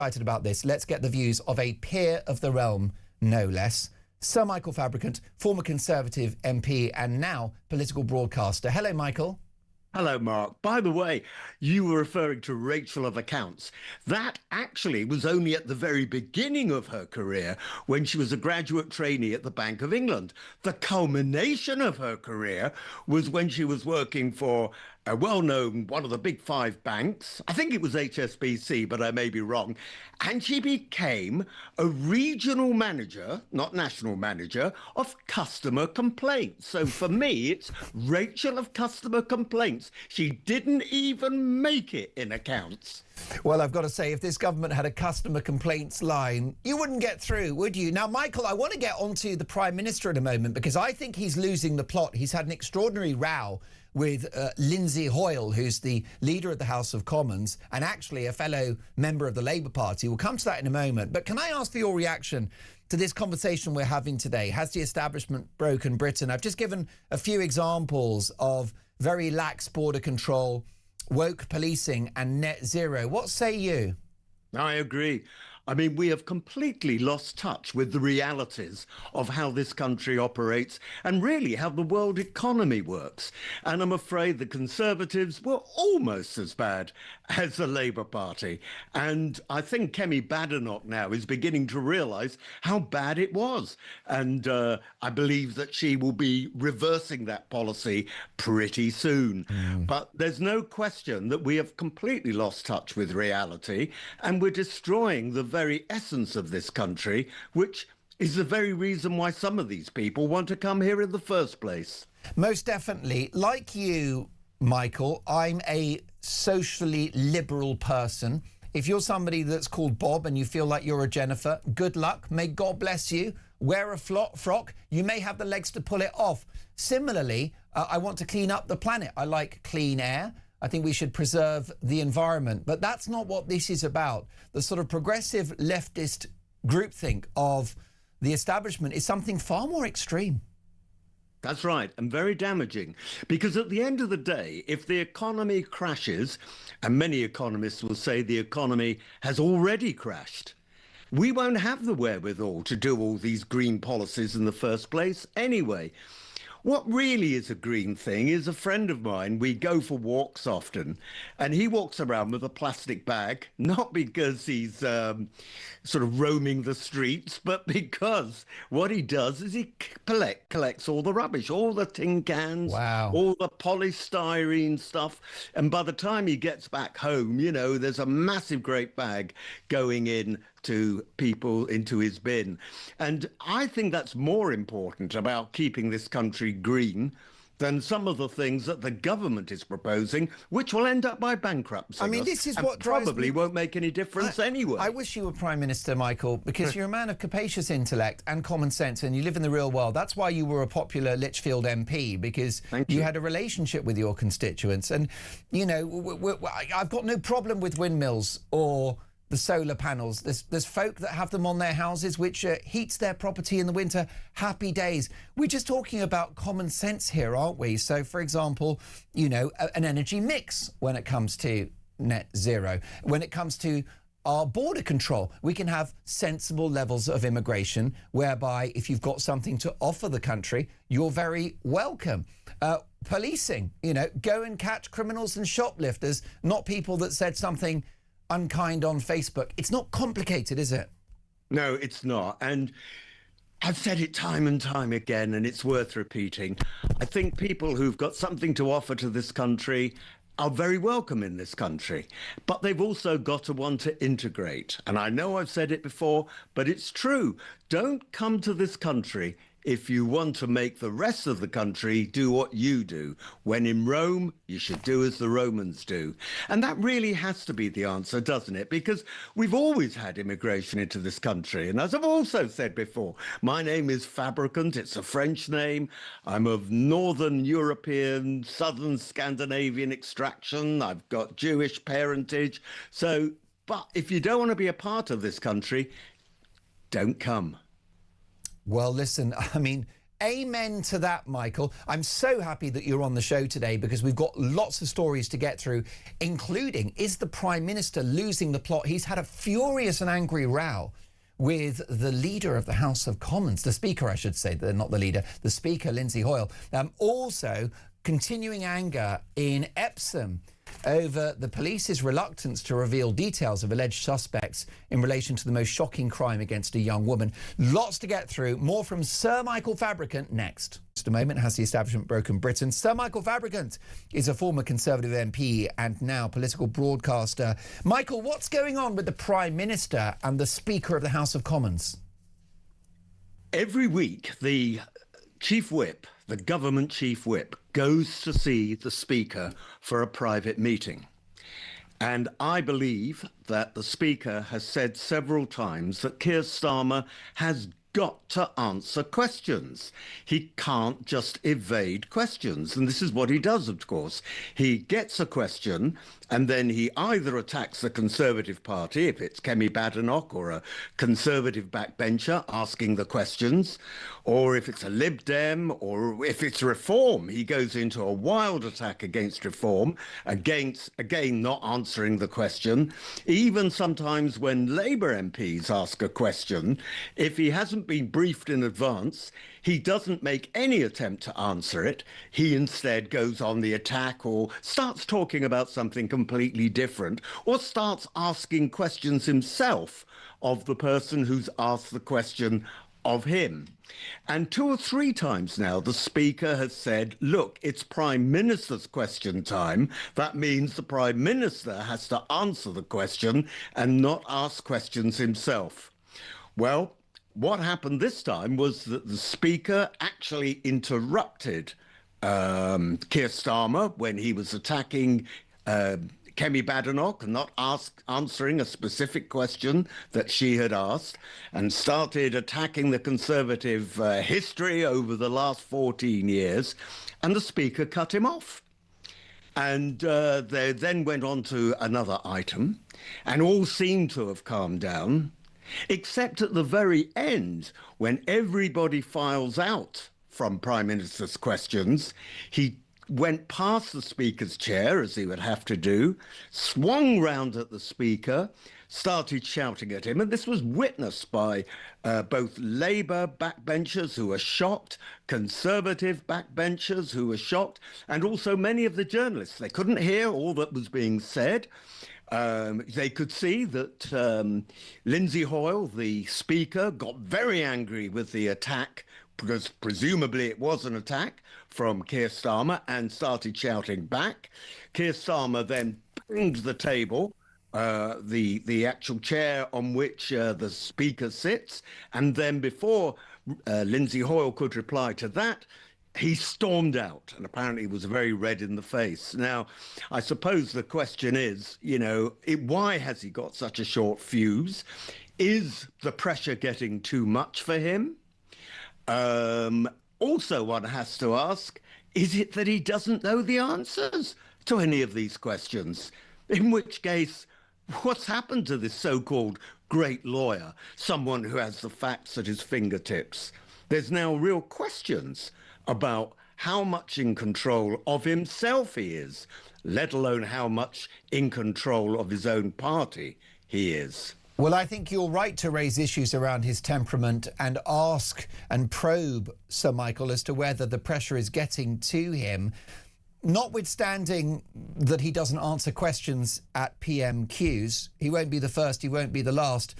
Excited about this. Let's get the views of a peer of the realm, no less. Sir Michael Fabricant, former Conservative MP and now political broadcaster. Hello, Michael. Hello, Mark. By the way, you were referring to Rachel of Accounts. That actually was only at the very beginning of her career when she was a graduate trainee at the Bank of England. The culmination of her career was when she was working for a well-known, one of the big five banks. I think it was HSBC, but I may be wrong. And she became a regional manager, not national manager, of customer complaints. So for me, it's Rachel of customer complaints. She didn't even make it in accounts. Well, I've got to say, if this government had a customer complaints line, you wouldn't get through, would you? Now, Michael, I want to get onto the Prime Minister in a moment because I think he's losing the plot. He's had an extraordinary row with Lindsay Hoyle, who's the leader of the House of Commons and actually a fellow member of the Labour Party. We'll come to that in a moment. But can I ask for your reaction to this conversation we're having today? Has the establishment broken Britain? I've just given a few examples of very lax border control, woke policing and net zero. What say you? I agree. I mean, we have completely lost touch with the realities of how this country operates and really how the world economy works. And I'm afraid the Conservatives were almost as bad as the Labour Party. And I think Kemi Badenoch now is beginning to realise how bad it was. And I believe that she will be reversing that policy pretty soon. But there's no question that we have completely lost touch with reality and we're destroying the very essence of this country, which is the very reason why some of these people want to come here in the first place. Most definitely. Like you, Michael, I'm a socially liberal person. If you're somebody that's called Bob and you feel like you're a Jennifer, good luck. May God bless you. Wear a frock. You may have the legs to pull it off. Similarly, I want to clean up the planet. I like clean air. I think we should preserve the environment. But that's not what this is about. The sort of progressive leftist groupthink of the establishment is something far more extreme. That's right, and very damaging. Because at the end of the day, if the economy crashes, and many economists will say the economy has already crashed, we won't have the wherewithal to do all these green policies in the first place anyway. What really is a green thing is a friend of mine, we go for walks often, and he walks around with a plastic bag, not because he's sort of roaming the streets, but because what he does is he collects all the rubbish, all the tin cans, wow, all the polystyrene stuff. And by the time he gets back home, you know, there's a massive great bag going in to people into his bin. And I think that's more important about keeping this country green than some of the things that the government is proposing, which will end up by bankruptcy. I mean, this is what probably won't make any difference anyway. I wish you were Prime Minister, Michael, because you're a man of capacious intellect and common sense, and you live in the real world. That's why you were a popular Lichfield MP, because you had a relationship with your constituents. And, you know, I've got no problem with windmills or the solar panels. There's folk that have them on their houses, which heats their property in the winter. Happy days. We're just talking about common sense here, aren't we? So, for example, you know, an energy mix when it comes to net zero. When it comes to our border control, we can have sensible levels of immigration, whereby if you've got something to offer the country, you're very welcome. Policing, you know, go and catch criminals and shoplifters, not people that said something unkind on Facebook. It's not complicated, is it? No, it's not. And I've said it time and time again, and it's worth repeating. I think people who've got something to offer to this country are very welcome in this country, but they've also got to want to integrate. And I know I've said it before, but it's true. Don't come to this country if you want to make the rest of the country do what you do. When in Rome, you should do as the Romans do. And that really has to be the answer, doesn't it? Because we've always had immigration into this country. And as I've also said before, my name is Fabricant. It's a French name. I'm of Northern European, Southern Scandinavian extraction. I've got Jewish parentage. So, but if you don't want to be a part of this country, don't come. Well, listen, I mean, amen to that, Michael. I'm so happy that you're on the show today because we've got lots of stories to get through, including, is the Prime Minister losing the plot? He's had a furious and angry row with the leader of the House of Commons, the Speaker, I should say, not the leader, the Speaker, Lindsay Hoyle. Also, continuing anger in Epsom over the police's reluctance to reveal details of alleged suspects in relation to the most shocking crime against a young woman. Lots to get through. More from Sir Michael Fabricant next. Just a moment. Has the establishment broken Britain? Sir Michael Fabricant is a former Conservative MP and now political broadcaster. Michael, what's going on with the Prime Minister and the Speaker of the House of Commons? Every week, the Chief Whip, the government Chief Whip, goes to see the Speaker for a private meeting. And I believe that the Speaker has said several times that Keir Starmer has got to answer questions. He can't just evade questions. And this is what he does, of course. He gets a question and then he either attacks the Conservative Party, if it's Kemi Badenoch or a Conservative backbencher asking the questions, or if it's a Lib Dem, or if it's Reform, he goes into a wild attack against Reform, again, not answering the question. Even sometimes when Labour MPs ask a question, if he hasn't been briefed in advance, he doesn't make any attempt to answer it. He instead goes on the attack or starts talking about something completely different, or starts asking questions himself of the person who's asked the question of him. And 2 or 3 times now, the Speaker has said, look, it's Prime Minister's question time. That means the Prime Minister has to answer the question and not ask questions himself. Well, what happened this time was that the Speaker actually interrupted Keir Starmer when he was attacking Kemi Badenoch and not answering a specific question that she had asked, and started attacking the Conservative history over the last 14 years, and the Speaker cut him off. And they then went on to another item, and all seemed to have calmed down, except at the very end, when everybody files out from Prime Minister's questions, he went past the Speaker's chair, as he would have to do, swung round at the Speaker, started shouting at him. And this was witnessed by both Labour backbenchers who were shocked, Conservative backbenchers who were shocked, and also many of the journalists. They couldn't hear all that was being said. They could see that Lindsay Hoyle, the Speaker, got very angry with the attack, because presumably it was an attack from Keir Starmer, and started shouting back. Keir Starmer then banged the table, the actual chair on which the Speaker sits, and then before Lindsay Hoyle could reply to that, he stormed out, and apparently was very red in the face. Now, I suppose the question is, why has he got such a short fuse? Is the pressure getting too much for him? Also, one has to ask, is it that he doesn't know the answers to any of these questions? In which case, what's happened to this so-called great lawyer, someone who has the facts at his fingertips? There's now real questions about how much in control of himself he is, let alone how much in control of his own party he is. Well, I think you're right to raise issues around his temperament and ask and probe Sir Michael as to whether the pressure is getting to him, notwithstanding that he doesn't answer questions at PMQs. He won't be the first, he won't be the last.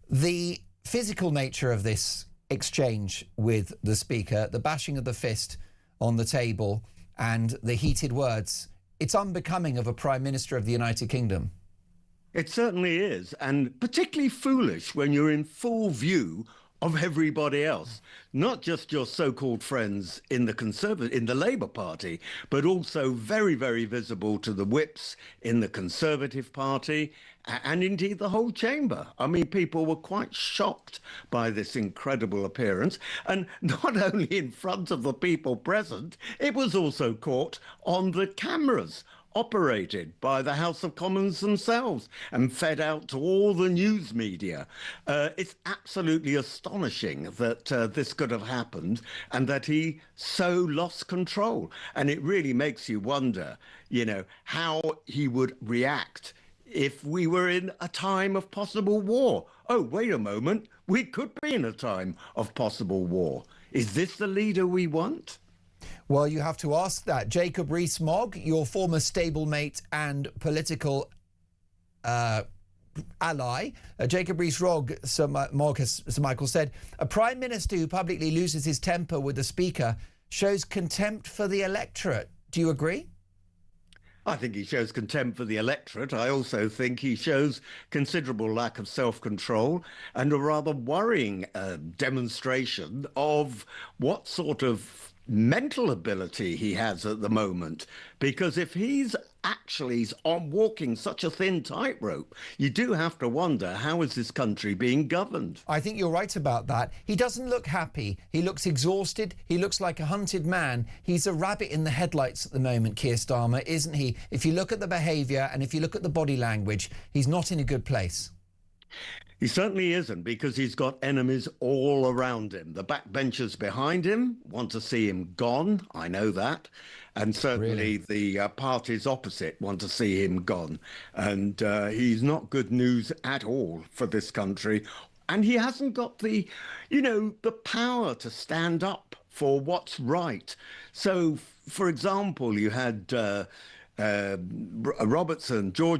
The physical nature of this exchange with the Speaker, the bashing of the fist on the table and the heated words, it's unbecoming of a Prime Minister of the United Kingdom. It certainly is, and particularly foolish when you're in full view of everybody else, not just your so-called friends in the Labour Party, but also very, very visible to the whips in the Conservative Party and indeed the whole chamber. I mean, people were quite shocked by this incredible appearance, and not only in front of the people present, it was also caught on the cameras operated by the House of Commons themselves and fed out to all the news media. It's absolutely astonishing that this could have happened and that he so lost control. And it really makes you wonder, you know, how he would react if we were in a time of possible war. Oh, wait a moment, we could be in a time of possible war. Is this the leader we want? Well, you have to ask that. Jacob Rees-Mogg, your former stablemate and political ally. Jacob Rees-Mogg, Sir Michael said, a prime minister who publicly loses his temper with the speaker shows contempt for the electorate. Do you agree? I think he shows contempt for the electorate. I also think he shows considerable lack of self-control and a rather worrying demonstration of what sort of mental ability he has at the moment. Because if he's actually on walking such a thin tightrope, you do have to wonder, how is this country being governed? I think you're right about that. He doesn't look happy. He looks exhausted. He looks like a hunted man. He's a rabbit in the headlights at the moment, Keir Starmer, isn't he? If you look at the behaviour and if you look at the body language, he's not in a good place. He certainly isn't, because he's got enemies all around him. The backbenchers behind him want to see him gone. I know that. And certainly the parties opposite want to see him gone. And he's not good news at all for this country. And he hasn't got the, you know, the power to stand up for what's right. So, for example, you had George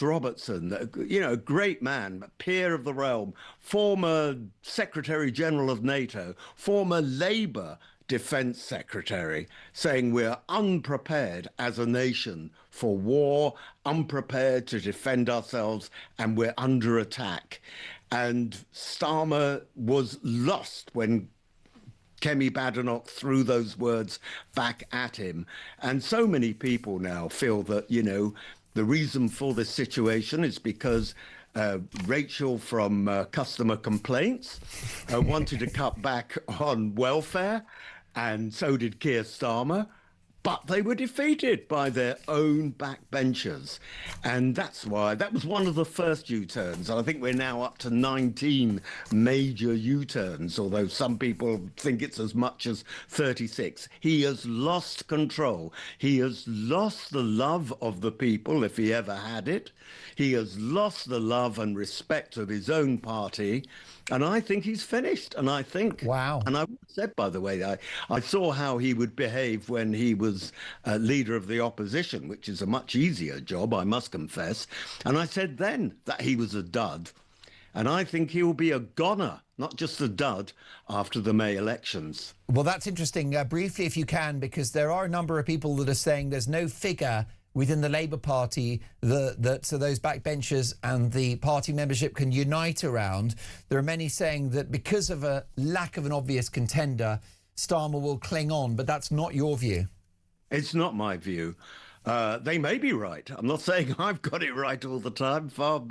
Robertson, you know, a great man, peer of the realm, former Secretary General of NATO, former Labour Defence Secretary, saying we're unprepared as a nation for war, unprepared to defend ourselves, and we're under attack. And Starmer was lost when Kemi Badenoch threw those words back at him. And so many people now feel that, you know, the reason for this situation is because Rachel from Customer Complaints wanted to cut back on welfare, and so did Keir Starmer. But they were defeated by their own backbenchers. And that's why that was one of the first U-turns. I think we're now up to 19 major U-turns, although some people think it's as much as 36. He has lost control. He has lost the love of the people, if he ever had it. He has lost the love and respect of his own party. And I think he's finished. And I think, wow. And I said, by the way, I saw how he would behave when he was leader of the opposition, which is a much easier job, I must confess. And I said then that he was a dud. And I think he will be a goner, not just a dud, after the May elections. Well, that's interesting. Briefly, if you can, because there are a number of people that are saying there's no figure within the Labour Party so those backbenchers and the party membership can unite around. There are many saying that because of a lack of an obvious contender, Starmer will cling on, but that's not your view. It's not my view. They may be right. I'm not saying I've got it right all the time, far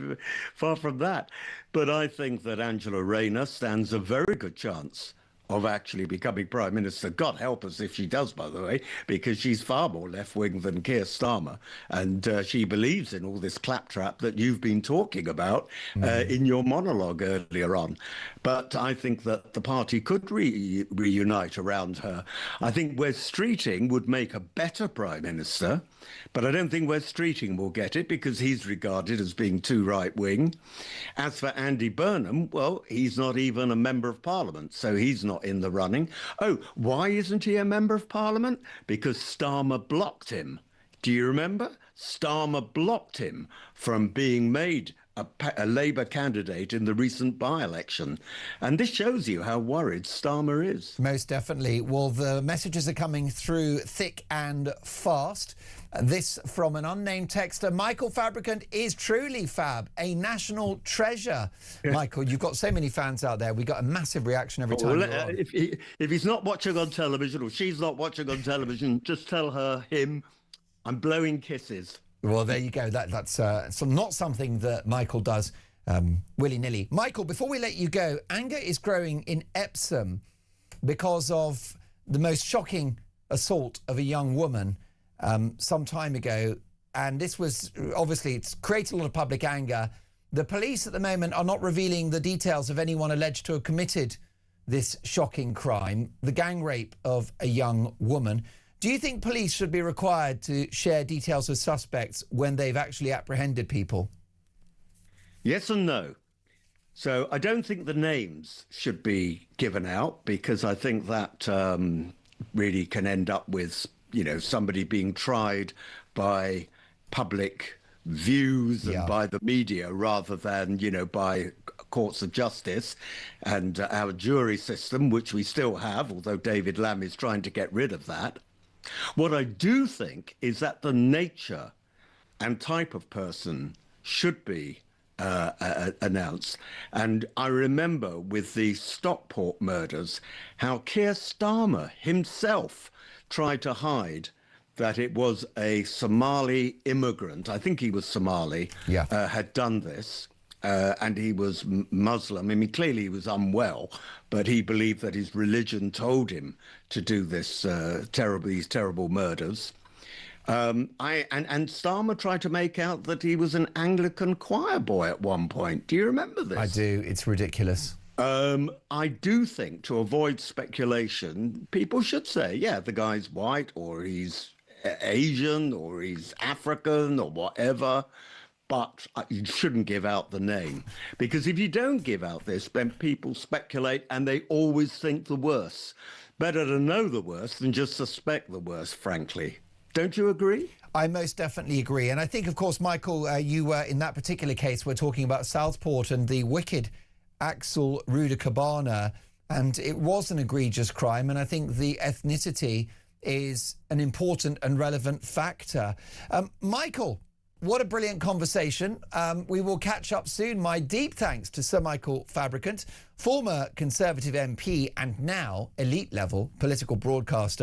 from that. But I think that Angela Rayner stands a very good chance of actually becoming Prime Minister. God help us if she does, by the way, because she's far more left-wing than Keir Starmer. And she believes in all this claptrap that you've been talking about in your monologue earlier on. But I think that the party could reunite around her. I think Wes Streeting would make a better Prime Minister, but I don't think Wes Streeting will get it because he's regarded as being too right-wing. As for Andy Burnham, well, he's not even a member of Parliament, so he's not in the running. Oh, why isn't he a member of Parliament? Because Starmer blocked him. Do you remember? Starmer blocked him from being made a Labour candidate in the recent by-election. And this shows you how worried Starmer is. Most definitely. Well, the messages are coming through thick and fast. This from an unnamed texter. Michael Fabricant is truly fab, a national treasure. Michael, you've got so many fans out there. We got a massive reaction every time. Well, if he's not watching on television or she's not watching on television, just tell him, I'm blowing kisses. Well, there you go. That's not something that Michael does willy-nilly. Michael, before we let you go, anger is growing in Epsom because of the most shocking assault of a young woman some time ago. and this was obviously, it's created a lot of public anger. The police at the moment are not revealing the details of anyone alleged to have committed this shocking crime, the gang rape of a young woman. Do you think police should be required to share details of suspects when they've actually apprehended people? Yes and no. So I don't think the names should be given out, because I think that really can end up with, somebody being tried by public views and by the media rather than, by courts of justice and our jury system, which we still have, although David Lamb is trying to get rid of that. What I do think is that the nature and type of person should be announced. And I remember with the Stockport murders, how Keir Starmer himself tried to hide that it was a Somali immigrant, I think he was Somali, had done this. And he was Muslim. I mean, clearly he was unwell, but he believed that his religion told him to do this these terrible murders. And Starmer tried to make out that he was an Anglican choir boy at one point. Do you remember this? I do. It's ridiculous. I do think, to avoid speculation, people should say, yeah, the guy's white, or he's Asian, or he's African, or whatever. But you shouldn't give out the name, because if you don't give out this, then people speculate and they always think the worst. Better to know the worst than just suspect the worst, frankly. Don't you agree? I most definitely agree. And I think, of course, Michael, you were in that particular case, we're talking about Southport and the wicked Axel Rudakabana, and it was an egregious crime. And I think the ethnicity is an important and relevant factor. Michael, what a brilliant conversation. We will catch up soon. My deep thanks to Sir Michael Fabricant, former Conservative MP and now elite-level political broadcaster.